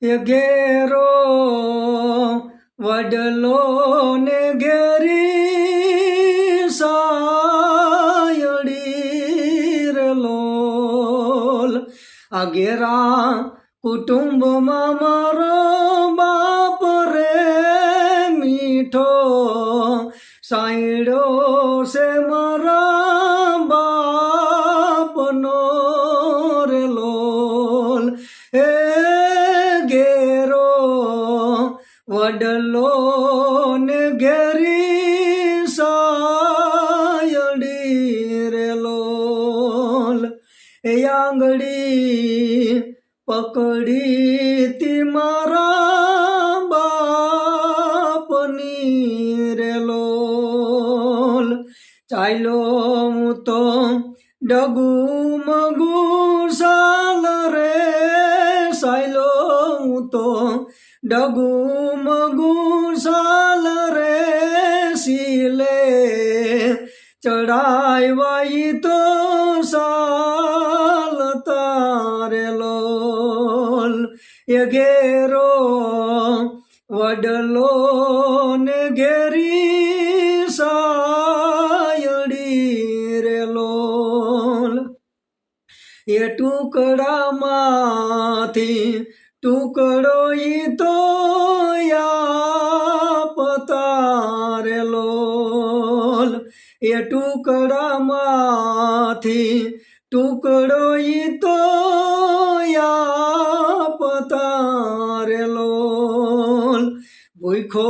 એ ઘેરો વડલો ને ઘેરી સાયડી રે લોલ આ ઘેરા કુટુંબમાં મારો બાપ રે મીઠો સાયડો છે મારા બાપનો રે લોલ એ ઘેરો વડલો ને ઘેરી સાયડી રે લોલ એ આંગળી પકડી તી મારા બાપની રે લોલ ચાલો હું તો ડગુ મગુ સાલ રે ચાલો હું તો ડગુ મગુ સાલ રે શીલે ચડાવાઈ તો સાલ તારે લોલ એ ઘેરો વડલો ને ઘેરી સાયડી રે લોલ એ ટુકડામાંથી ટુકડો ઈ તો યાપતા લોલ એ ટુકડામાંથી ટુકડો ઈ તો યાપતા લોલ ભૂખો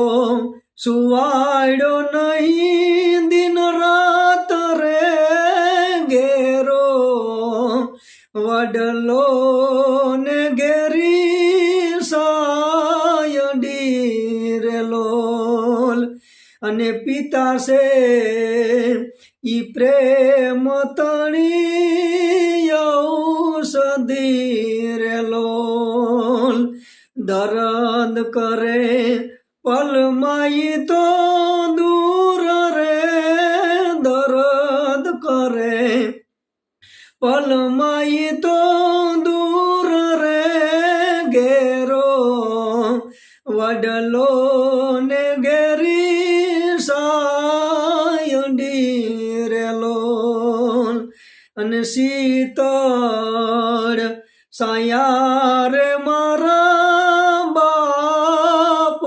સુવાડ્યો નહીં દિન રાત રે ઘેરો વડલો ને ઘેરી સાયડી રે લોલ અને પિતા છે ઈ પ્રેમ તણી ઔષધી રે લોલ દર્દ કરે પલમાઈ તો દૂર રે દર્દ કરે પલમાઈ તો દૂર રે ઘેરો વડલો ને ઘેરી સાયડી રે લોલ અને શીતળ સાયા રે મારા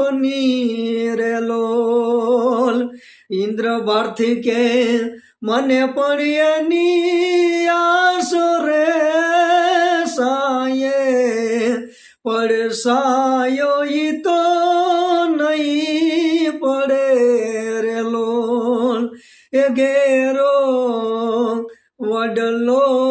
બાપની રે લોલ ઇન્દ્ર ભારથી કે મને પણ એની આસ રે સાયે પડસાયો ઈ તો નહીં પડે રે લોલ એ ઘેરો વડલો